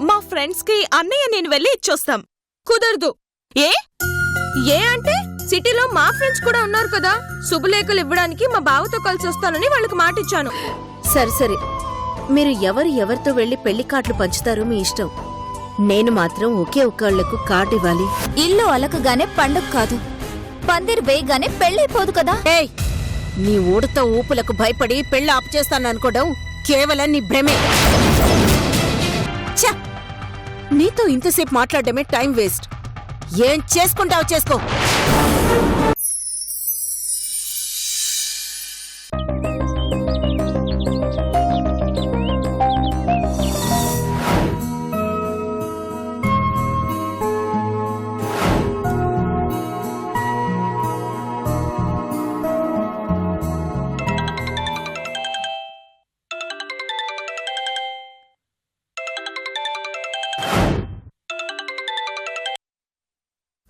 మా ఫ్రెండ్స్ కి అన్నయ్య నేను వెళ్ళి ఇచ్చొస్తాం. కుదరదు. ఏ ఏ అంటే సిటీలో మా ఫ్రెండ్స్ కూడా ఉన్నారు కదా, శుభలేఖలు ఇవ్వడానికి మా బావతో కలిసి వస్తానని వాళ్ళకి మాటిచ్చాను. సరే, మీరు ఎవరితో వెళ్లి పెళ్లి కార్డులు పంచుతారో మీ ఇష్టం. నేను మాత్రం ఒకే ఒక్కళ్లకు కార్డు ఇవ్వాలి. ఇల్లు అలకగానే పండుగ కాదు, పందిరి వేయగానే పెళ్ళైపోదు కదా. ఏయ్, నీ ఊడత ఊపులకు భయపడి పెళ్లి ఆపు చేస్తాననుకోవడం కేవలం నీ భ్రమే. ఛ! నీతో ఇంతసేపు మాట్లాడడమే టైం వేస్ట్. ఏం చేసుకుంటావు చేసుకో.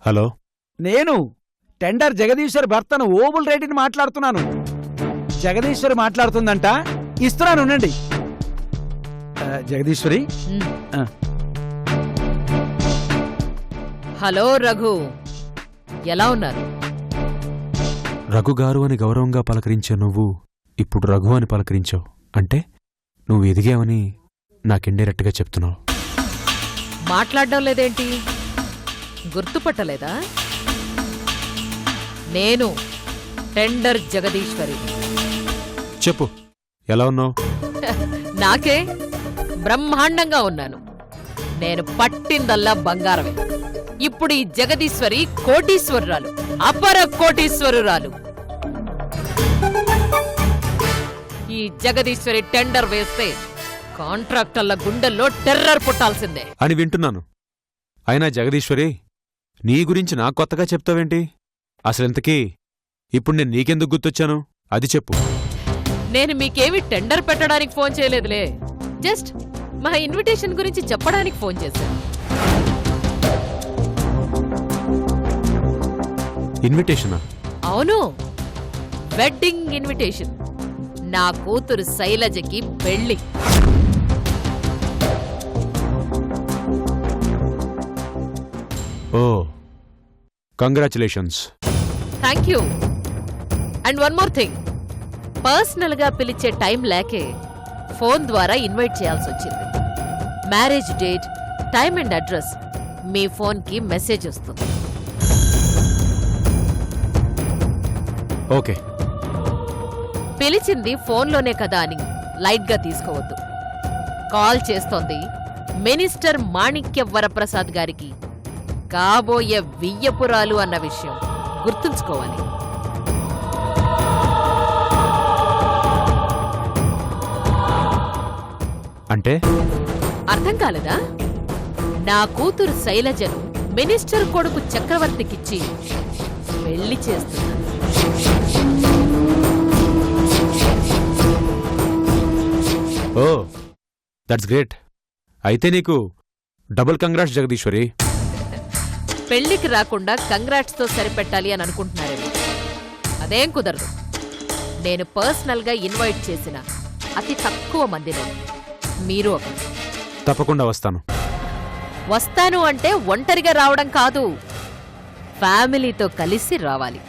హలో, నేను టెండర్ జగదీశ్వరి భర్తను ఓబుల్ రెడ్డిని మాట్లాడుతున్నాను. జగదీశ్వరి మాట్లాడుతుందంట, ఇస్తున్నాను ఉండండి. జగదీశ్వరి. హలో రఘు, ఎలా ఉన్నారు? రఘు గారు అని గౌరవంగా పలకరించే నువ్వు ఇప్పుడు రఘు అని పలకరించావు అంటే నువ్వు ఎదిగావని నాకిండైరెక్ట్గా చెప్తున్నావు. మాట్లాడడం లేదేంటి? గుర్తుపట్టలేదా? నేను టెండర్ జగదీశ్వరి. చెప్పు, ఎలా ఉన్నావు? నాకే బ్రహ్మాండంగా ఉన్నాను. నేను పట్టిందల్లా బంగారమే. ఇప్పుడు ఈ జగదీశ్వరి కోటీశ్వరురాలు, అపర కోటీశ్వరురాలు. ఈ జగదీశ్వరి టెండర్ వేస్తే కాంట్రాక్టర్ల గుండెల్లో టెర్రర్ పుట్టాల్సిందే అని వింటున్నాను. అయినా జగదీశ్వరి, నీ గురించి నాకు కొత్తగా చెప్తావేంటి? అసలింతకీ ఇప్పుడు నేను నీకెందుకు గుర్తొచ్చాను అది చెప్పు. నేను మీకేమీ టెండర్ పెట్టడానికి ఫోన్ చేయలేదులే, జస్ట్ మా ఇన్విటేషన్ గురించి చెప్పడానికి ఫోన్ చేశాను. ఇన్విటేషనా? అవును, వెడ్డింగ్ ఇన్విటేషన్. నా కూతురు శైలజకి పెళ్లి. Oh, congratulations. Thank you. And one more thing, personal గా పిలిచే టైం లేకే ఫోన్ ద్వారా ఇన్వైట్ చేయాల్సి వచ్చింది. Marriage date, time and address మీ ఫోన్కి మెసేజ్ వస్తుంది. ఓకే. పిలిచింది ఫోన్లోనే కదా అని లైట్గా తీసుకోవద్దు. కాల్ చేస్తోంది మినిస్టర్ మాణిక్య వరప్రసాద్ గారికి, కాబోయే వియ్యపురాలు అన్న విషయం గుర్తుంచుకోవాలి. అంటే అర్థం కాలేదా? నా కూతురు శైలజను మినిస్టర్ కొడుకు చక్రవర్తికిచ్చి పెళ్లి చేస్తున్నాను. ఓ, దట్స్ గ్రేట్. అయితే నీకు డబుల్ కంగ్రాట్స్ జగదీశ్వరి. పెళ్లికి రాకుండా కంగ్రాట్స్తో సరిపెట్టాలి అని అనుకుంటున్నారేమో. అదేం కుదరదు. నేను పర్సనల్గా ఇన్వైట్ చేసిన అతి తక్కువ మందిలో మీరు ఒకరు. తప్పకుండా వస్తాను. వస్తాను అంటే ఒంటరిగా రావడం కాదు, ఫ్యామిలీతో కలిసి రావాలి.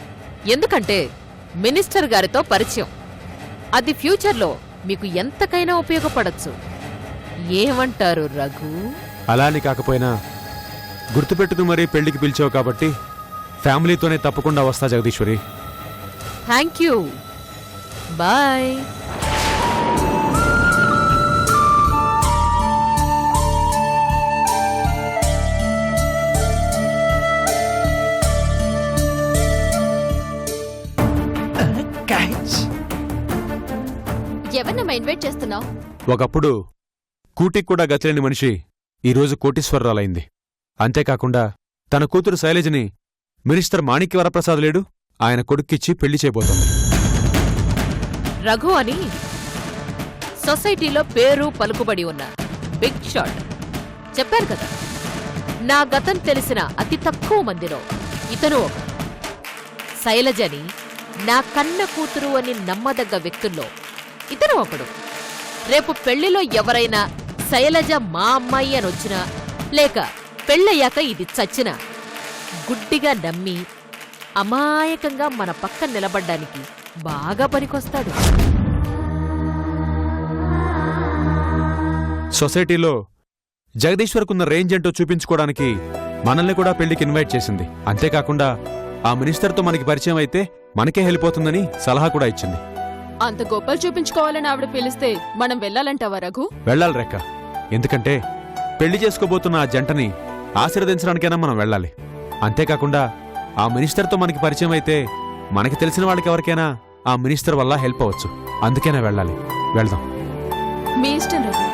ఎందుకంటే మినిస్టర్ గారితో పరిచయం. అది ఫ్యూచర్లో మీకు ఎంతకైనా ఉపయోగపడచ్చు. ఏమంటారు రఘు? అలాని కాకపోయినా గుర్తుపెట్టుకుని మరీ పెళ్లికి పిలిచావు కాబట్టి ఫ్యామిలీతోనే తప్పకుండా వస్తా జగదీశ్వరి. Thank you. బాయ్. ఎవరినమ్మా ఇన్వైట్ చేస్తున్నావు? ఒకప్పుడు కూటికి కూడా గతిలేని మనిషి ఈరోజు కోటీశ్వరరాలైంది. అంతేకాకుండా తన కూతురు శైలజని మినిస్టర్ మాణిక్య వరప్రసాద్ లేడు, ఆయన కొడుక్కిచ్చి పెళ్లి చేయబోతోంది. రఘు అని సొసైటీలో పేరు పలుకుబడి ఉన్న బిగ్ షాట్. చెప్పారు కదా, నా గతం తెలిసిన అతి తక్కువ మందిలో ఇతను ఒక. శైలజని నా కన్న కూతురు అని నమ్మదగ్గ వ్యక్తుల్లో ఇతను ఒకడు. రేపు పెళ్లిలో ఎవరైనా శైలజ మా అమ్మాయి అని వచ్చినా లేక పెళ్ళయ్యాక ఇది చచ్చినా గుడ్డిగా నమ్మి అమాయకంగా మన పక్కన నిలబడ్డానికి బాగా పనికొస్తాడు. సొసైటీలో జగదీశ్వర్కున్న రేంజ్ ఏంటో చూపించుకోవడానికి మనల్ని కూడా పెళ్లికి ఇన్వైట్ చేసింది. అంతేకాకుండా ఆ మినిస్టర్తో మనకి పరిచయం అయితే మనకే వెళ్ళిపోతుందని సలహా కూడా ఇచ్చింది. అంత గొప్పలు చూపించుకోవాలని ఆవిడ పిలిస్తే మనం వెళ్ళాలంటావా రఘు? వెళ్ళాలి రెక్క. ఎందుకంటే పెళ్లి చేసుకోబోతున్న ఆ జంటని ఆశీర్వదించడానికైనా మనం వెళ్ళాలి. అంతేకాకుండా ఆ మినిస్టర్తో మనకి పరిచయం అయితే మనకి తెలిసిన వాళ్ళకి ఎవరికైనా ఆ మినిస్టర్ వల్ల హెల్ప్ అవ్వచ్చు. అందుకైనా వెళ్ళాలి. వెళ్దాం. మీ ఇష్టం రఘు.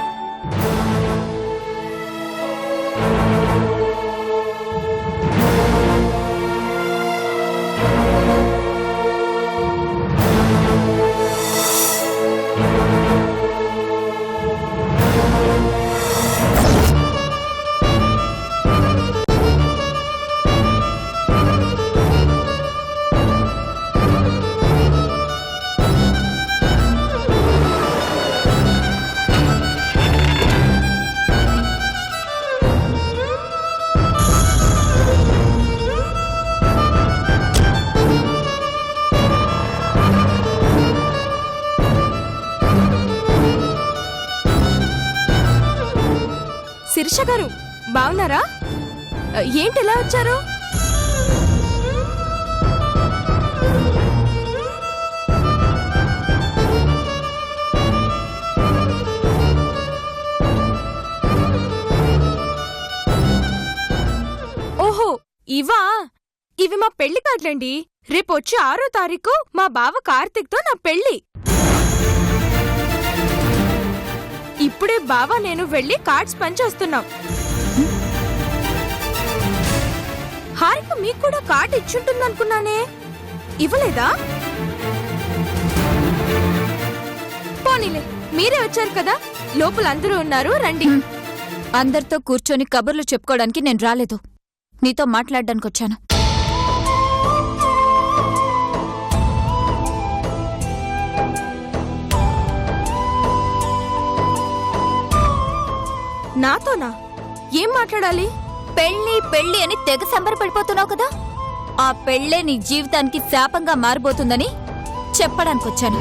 శిరీష గారు బాగున్నారా? ఏంటి ఎలా వచ్చారు? ఓహో ఇవా? ఇవి మా పెళ్లి కార్డులండి. రేపొచ్చి 6వ తారీఖు మా బావ కార్తీక్తో నా పెళ్లి. ఇప్పుడే బావా నేను వెళ్ళి కార్డ్స్ పంచేస్తున్నాం. హారిక మీకు కూడా కార్డ్ ఇచ్చుంటుందనుకున్నానే, ఇవ్వలేదా? పోనీలే, మీరే వచ్చారు కదా, లోపల అందరూ ఉన్నారు, రండి. అందరితో కూర్చొని కబుర్లు చెప్పుకోవడానికి నేను రాలేదు, నీతో మాట్లాడడానికి వచ్చాను. నాతోనా? ఏం మాట్లాడాలి? పెళ్లి పెళ్లి అని తెగ సంబరపడిపోతున్నావు కదా, ఆ పెళ్లే నీ జీవితానికి శాపంగా మారిపోతుందని చెప్పడానికొచ్చాను.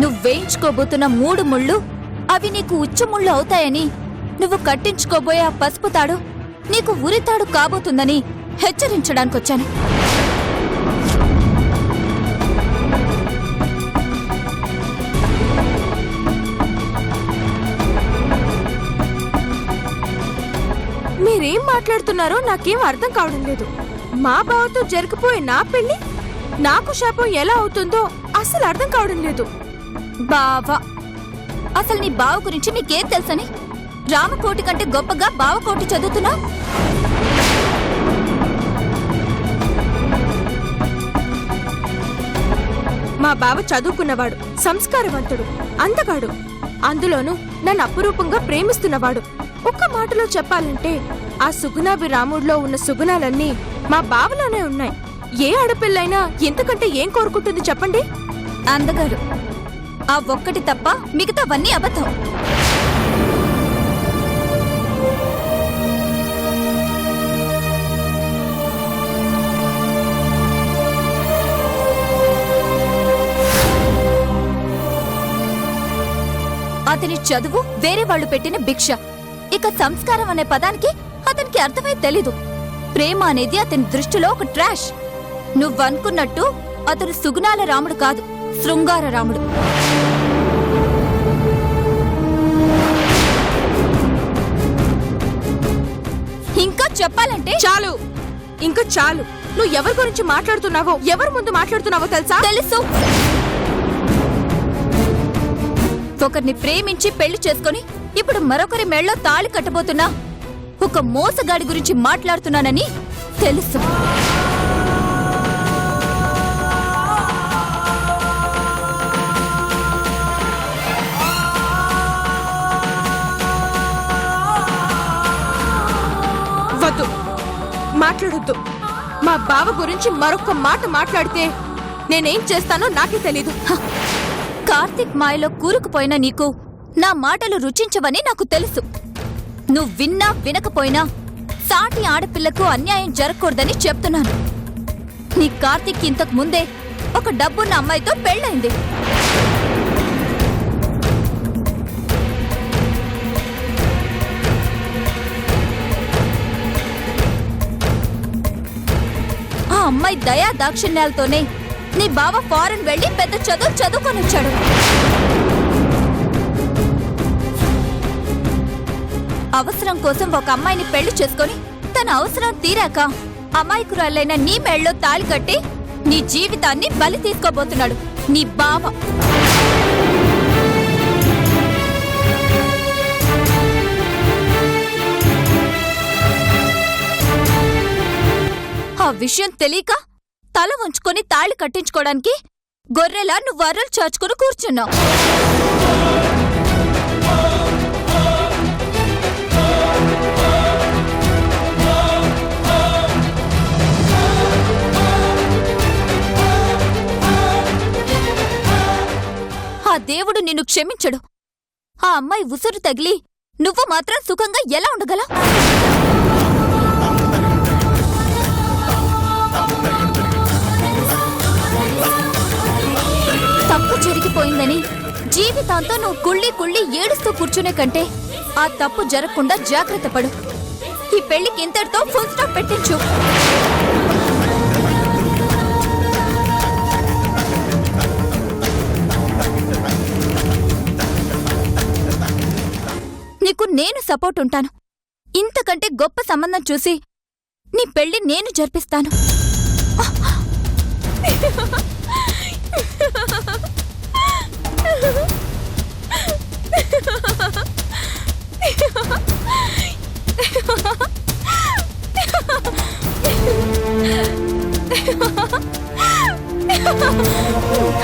నువ్వేయించుకోబోతున్న 3 ముళ్ళు అవి నీకు ఉచ్చుముళ్ళు అవుతాయని, నువ్వు కట్టించుకోబోయే ఆ పసుపు తాడు నీకు ఉరితాడు కాబోతుందని హెచ్చరించడానికొచ్చాను. మీరేం మాట్లాడుతున్నారో నాకేం అర్థం కావడం లేదు. మా బావతో జరిగిపోయే నా పెళ్లి నాకు శాపం ఎలా అవుతుందో అసలు అర్థం కావడం లేదు. బావా, అసలు నీ బావ గురించి నీకేం తెలుసని రామకోటి కంటే గొప్పగా బావకోటి చదువుతున్నా? మా బావ చదువుకున్నవాడు, సంస్కారవంతుడు, అందగాడు, అందులోనూ నన్ను అపురూపంగా ప్రేమిస్తున్నవాడు. ఒక్క మాటలో చెప్పాలంటే ఆ సుగుణాభి రాముడిలో ఉన్న సుగుణాలన్నీ మా బావలోనే ఉన్నాయి. ఏ ఆడపిల్లైనా ఎంతకంటే ఏం కోరుకుంటుంది చెప్పండి? అందగాడు, ఆ ఒక్కటి తప్ప మిగతావన్నీ అబద్ధం. అతని చదువు వేరే వాళ్ళు పెట్టిన భిక్ష. ఇక సంస్కారం అనే పదానికి అతనికి అర్థమై తెలీదు. ప్రేమ అనేది అతని దృష్టిలో ఒక ట్రాష్. నువ్వనుకున్నట్టు అతను సుగుణాల రాముడు కాదు, శృంగార రాముడు. ఇంకా చెప్పాలంటే చాలు, ఇంకా చాలు. నువ్వు ఎవరి గురించి మాట్లాడుతున్నావో, ఎవరి ముందు మాట్లాడుతున్నావో తెలుసా? తెలుసు. ఒకరిని ప్రేమించి పెళ్లి చేసుకుని ఇప్పుడు మరొకరి మెళ్ళో తాళి కట్టబోతున్నా ఒక మోసగాడి గురించి మాట్లాడుతున్నానని తెలుసు. వద్దు, మాట్లాడు. మాట్లాడొద్దు. మా బావ గురించి మరొక్క మాట మాట్లాడితే నేనేం చేస్తానో నాకే తెలీదు. కార్తిక్ మాయలో కూరుకుపోయిన నీకు నా మాటలు రుచించవని నాకు తెలుసు. నువ్వు విన్నా వినకపోయినా సాటి ఆడపిల్లకు అన్యాయం జరగకూడదని చెప్తున్నాను. నీ కార్తిక్ ఇంతకు ముందే ఒక డబ్బున్న అమ్మాయితో పెళ్ళైంది. ఆ అమ్మాయి దయా దాక్షిణ్యాలతోనే నీ బావ ఫారెన్ వెళ్లి పెద్ద చదువు చదువుకొని వచ్చాడు. అవసరం కోసం ఒక అమ్మాయిని పెళ్లి చేసుకొని తన అవసరం తీరాక అమాయకురాలైన నీ మెళ్ళలో తాళి కట్టి నీ జీవితాన్ని బలి తీసుకోబోతున్నాడు నీ బావ. ఆ విషయం తెలియక తల ఉంచుకొని తాళి కట్టించుకోవడానికి గొర్రెలా నువ్వు వరలు చాచుకుని కూర్చున్నావు. ఆ దేవుడు నిన్ను క్షమించడు. ఆ అమ్మాయి ఉసురు తగిలి నువ్వు మాత్రం సుఖంగా ఎలా ఉండగలవు? తప్పు జరిగిపోయిందని జీవితాంతో నువ్వు కుళ్ళి కుళ్ళి ఏడుస్తూ కూర్చునే కంటే ఆ తప్పు జరగకుండా జాగ్రత్త పడు. ఈ పెళ్లికి ఇంతటితో ఫుల్ స్టాప్ పెట్టించు. నీకు నేను సపోర్ట్ ఉంటాను. ఇంతకంటే గొప్ప సంబంధం చూసి నీ పెళ్లి నేను జరిపిస్తాను.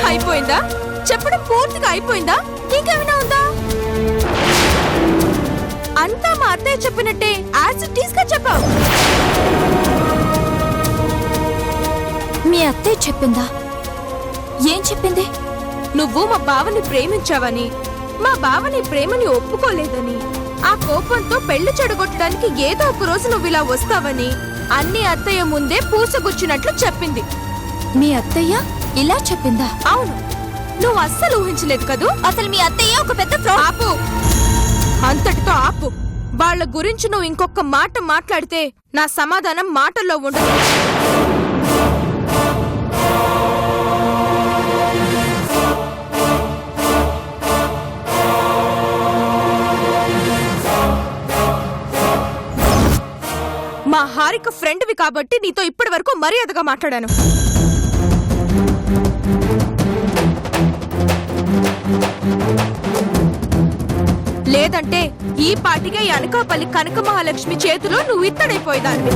అయిపోయిందా? చెప్పడం పూర్తిగా అయిపోయిందా? ఇంకేమైనా ఉందా? అంతా మా అత్తయ్య చెప్పినట్టే యాసిటీస్ గా చెప్పావు. మీ అత్తయ్య చెప్పిందా? ఏం చెప్పింది? నువ్వు మా బావని ప్రేమించావని, మా బావని ప్రేమని ఒప్పుకోలేదని, ఆ కోపంతో పెళ్లి చెడగొట్టడానికి ఏదో ఒక రోజు నువ్వు ఇలా వస్తావని అన్ని అత్తయ్య ముందే పూసగుచ్చినట్లు చెప్పింది. మీ అత్తయ్య ఇలా చెప్పిందా? అవును, నువ్వు అస్సలు ఊహించలేదు కదూ. అసలు మీ అత్తయ్య ఒక పెద్ద ఫ్రాడ్. ఆపు, అంతటితో ఆపు. వాళ్ళ గురించి నువ్వు ఇంకొక మాట మాట్లాడితే నా సమాధానం మాటల్లో ఉండదు. మా హారిక ఫ్రెండ్వి కాబట్టి నీతో ఇప్పటి వరకు మర్యాదగా మాట్లాడాను. లేదంటే ఈ పాటిగా ఈ అనకాపల్లి కనక మహాలక్ష్మి చేతిలో నువ్వు ఇత్తడైపోయేదాన్ని.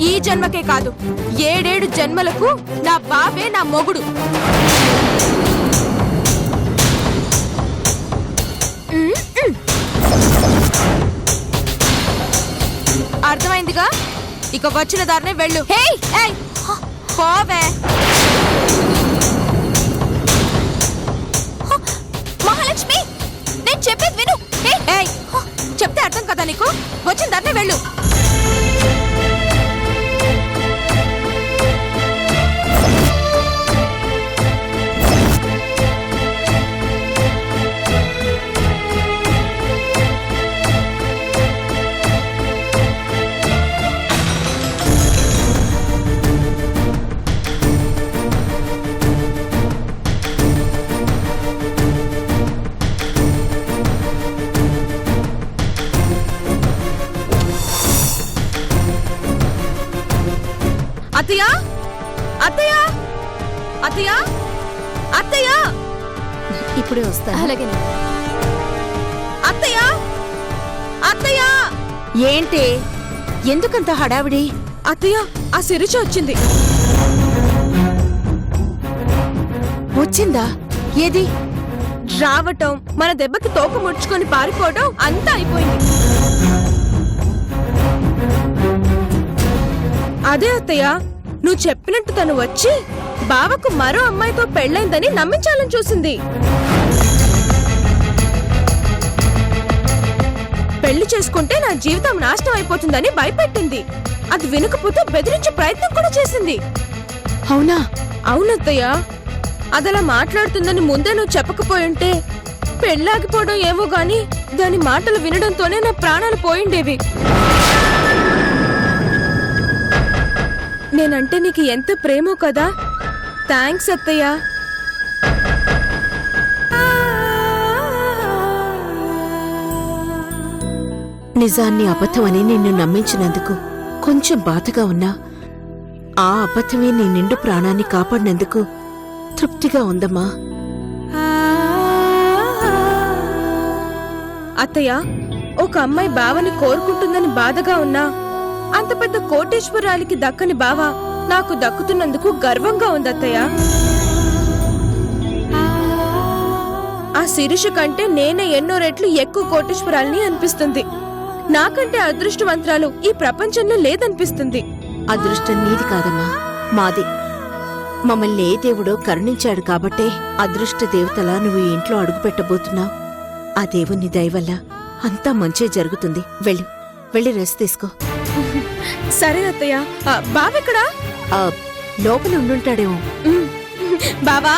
ఈ జన్మకే కాదు, 7 జన్మలకు నా బావే నా మొగుడు. అర్థమైందిగా? ఇక వచ్చిన దారినే వెళ్ళు. పోవే. మహాలక్ష్మి, నేను చెప్పేది విను. చెప్తే అర్థం కదా నీకు? వచ్చిన దారినే వెళ్ళు. అత్తయ్య, అత్తయ్య, అత్తయ్య, అత్తయ్య, ఇప్పుడే వస్తాను. అలాగే. అత్తయ్య, అత్తయ్య. ఏంటి, ఎందుకంత హడావిడి? అత్తయ్య, ఆ శిరీష వచ్చింది. వచ్చిందా? ఏది? రావటం, మన దెబ్బకి తోక ముడుచుకొని పారిపోవడం అంతా అయిపోయింది. అదే అత్తయ్య, నువ్వు చెప్పినట్టు తను వచ్చి బావకు మరో అమ్మాయితో పెళ్ళైందని నమ్మించాలని చూసింది. పెళ్లి చేసుకుంటే నా జీవితం నాశనం అయిపోతుందని భయపెట్టింది. అది వినకపోతే బెదిరించే ప్రయత్నం కూడా చేసింది. అవునా? అవునత్తయ్య, అదలా మాట్లాడుతుందని ముందే నువ్వు చెప్పకపోయింటే పెళ్ళాగిపోవడం ఏమో గాని దాని మాటలు వినడంతోనే నా ప్రాణాలు పోయిండేవి. నేనంటే నీకు ఎంత ప్రేమో కదా. థ్యాంక్స్ అత్తయ్య. నిజాన్ని అబద్ధమని నిన్ను నమ్మించినందుకు కొంచెం బాధగా ఉన్నా ఆ అబద్ధమే నీ నిండు ప్రాణాన్ని కాపాడినందుకు తృప్తిగా ఉందమ్మా. అత్తయ్య, ఒక అమ్మాయి బావని కోరుకుంటుందని బాధగా ఉన్నా అంత పెద్ద కోటేశ్వరాలికి దక్కని బావ నాకు దక్కుతున్నందుకు గర్వంగా ఉంది అత్తయ్య. ఆ శిరీష కంటే నేనే ఎన్నో రెట్లు ఎక్కువ కోటేశ్వరాల్ని అనిపిస్తుంది. నాకంటే అదృష్టవంతురాలు ఈ ప్రపంచంలో లేదనిపిస్తుంది. అదృష్టం నీది కాదమ్మా, మాది. మమ్మల్ని ఏ దేవుడో కరుణించాడు కాబట్టే అదృష్ట దేవతలా నువ్వు ఈ ఇంట్లో అడుగుపెట్టబోతున్నావు. ఆ దేవుని దయవల్ల అంతా మంచే జరుగుతుంది. వెళ్ళు, వెళ్ళి రెస్ట్ తీసుకో. సరే అత్తయ్య. బావెక్కడా? లోపల ఉండుంటాడేమో. బావా,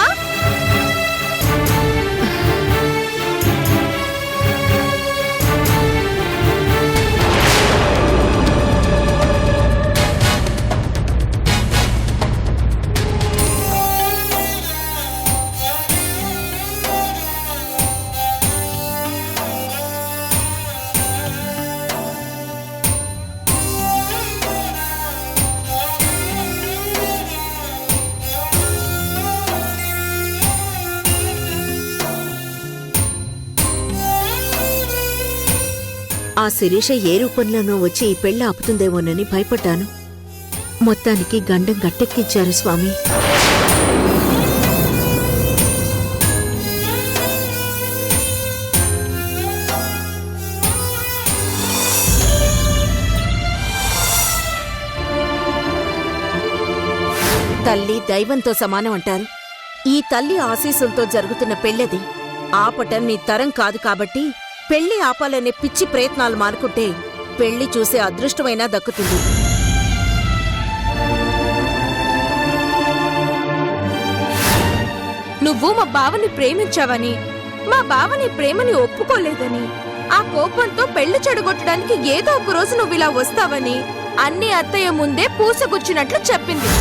ఆ శిరీష ఏ రూపంలోనో వచ్చి ఈ పెళ్లి ఆపుతుందేమోనని భయపడ్డాను. మొత్తానికి గండం గట్టెక్కించారు స్వామి. తల్లి దైవంతో సమానం అంటారు. ఈ తల్లి ఆశీస్సులతో జరుగుతున్న పెళ్ళది. ఆపటం నీ తరం కాదు కాబట్టి పెళ్లి ఆపాలనే పిచ్చి ప్రయత్నాలు మానుకుంటే పెళ్లి చూసే అదృష్టమైనా దక్కుతుంది. నువ్వు మా బావని ప్రేమించావని, మా బావని ప్రేమని ఒప్పుకోలేదని, ఆ కోపంతో పెళ్లి చెడగొట్టడానికి ఏదో ఒక రోజు నువ్వు ఇలా వస్తావని అన్ని అత్తయ్య ముందే పూసగుచ్చినట్లు చెప్పింది.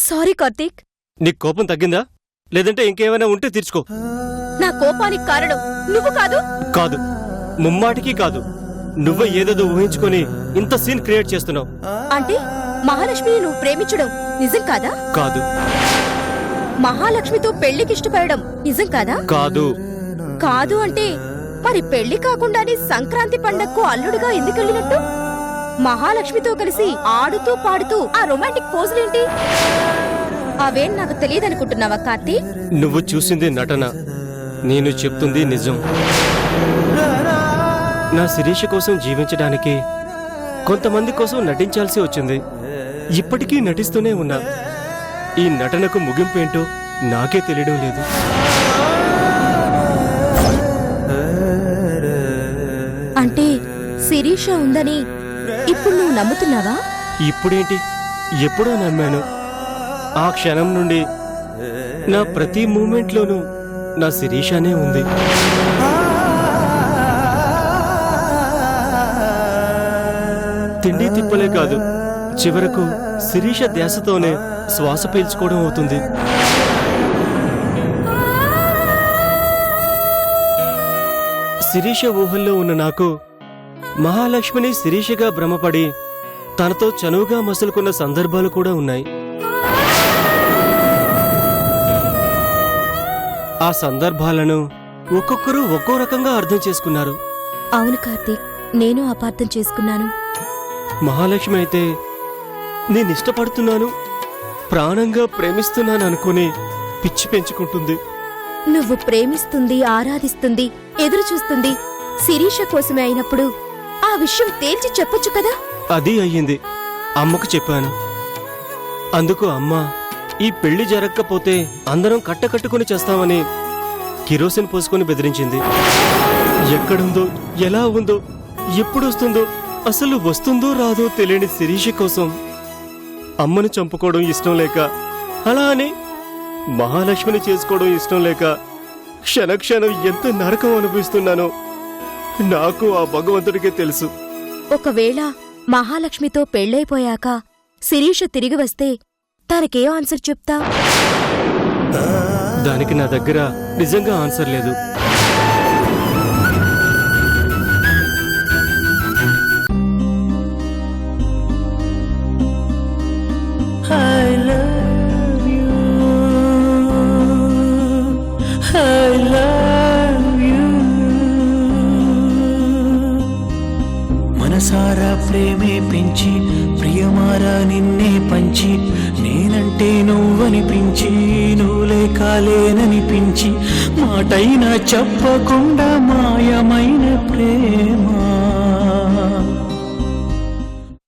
సారీ కార్తీక్. నీకు కోపం తగ్గిందా? లేదంటే ఇంకేమైనా ఉంటే తీర్చుకో. నా కోపానికి కారణం నువ్వు కాదు. కాదు, ముమ్మాటికి కాదు. నువ్వే ఏదేదో ఊహించుకొని ఇంత సీన్ క్రియేట్ చేస్తున్నావు. అంటే మహాలక్ష్మిని నువ్వు ప్రేమించడం నిజం కాదా? కాదు. మహాలక్ష్మితో పెళ్లికి ఇష్టపడడం నిజం కాదా? కాదు. కాదు అంటే మరి పెళ్లి కాకుండానే సంక్రాంతి పండగకు అల్లుడుగా ఎందుకెళ్ళినట్టు? మహాలక్ష్మితో కలిసి ఆడుతూ పాడుతూ ఆ రొమాంటిక్ పోజులేంటి? అవేం నాకు తెలియదనుకుంటున్నావా కార్తీక్? నువ్వు చూసింది నటన, నేను చెప్తుంది నిజం. నా శిరీష కోసం జీవించడానికి కొంతమంది కోసం నటించాల్సి వచ్చింది. ఇప్పటికీ నటిస్తూనే ఉన్నా. ఈ నటనకు ముగింపు ఏంటో నాకే తెలియడం లేదు. అంటే శిరీష ఉందని ఇప్పుడు నువ్వు నమ్ముతున్నావా? ఇప్పుడేంటి, ఎప్పుడో నమ్మాను. ఆ క్షణం నుండి నా ప్రతి మూమెంట్లోనూ నా శిరీషానే ఉంది. తిండి తిప్పలే కాదు, చివరకు శిరీష ధ్యాసతోనే శ్వాస పీల్చుకోవడం అవుతుంది. శిరీష ఊహల్లో ఉన్న నాకు మహాలక్ష్మిని శిరీషగా భ్రమపడి తనతో చనువుగా మసులుకున్న సందర్భాలు కూడా ఉన్నాయి. ఆ సందర్భాలను ఒక్కొక్కరు ఒక్కో రకంగా అర్థం చేసుకున్నారు. అవును కార్తీక్, నేను అపార్థం చేసుకున్నాను. మహాలక్ష్మి అయితే నేనిష్టపడుతున్నాను, ప్రాణంగా ప్రేమిస్తున్నాను అనుకుని పిచ్చి పెంచుకుంటుంది. నువ్వు ప్రేమిస్తుంది, ఆరాధిస్తుంది, ఎదురు చూస్తుంది శిరీష కోసమే అయినప్పుడు ఆ విషయం తేల్చి చెప్పొచ్చు కదా. అది అయ్యింది. అమ్మకు చెప్పాను. అందుకు అమ్మ ఈ పెళ్లి జరగకపోతే అందరం కట్టకట్టుకుని చేస్తామని కిరోసిన్ పోసుకొని బెదిరించింది. ఎక్కడుందో, ఎలా ఉందో, ఎప్పుడొస్తుందో, అసలు వస్తుందో రాదో తెలియని శిరీష కోసం అమ్మను చంపుకోవడం ఇష్టం లేక, అలా అని మహాలక్ష్మిని చేసుకోవడం ఇష్టం లేక క్షణక్షణం ఎంత నరకం అనుభవిస్తున్నానో నాకు ఆ భగవంతుడికే తెలుసు. ఒకవేళ మహాలక్ష్మితో పెళ్ళైపోయాక శిరీష తిరిగి వస్తే తనకే ఆన్సర్ చెప్తా? దానికి నా దగ్గర నిజంగా ఆన్సర్ లేదు. మనసారా ప్రేమే పెంచి ప్రియమారా నిన్నే పంచి నేనంటే నువ్వనిపించి నువ్వులే కాలేననిపించి మాటైనా చెప్పకుండా మాయమైన ప్రేమ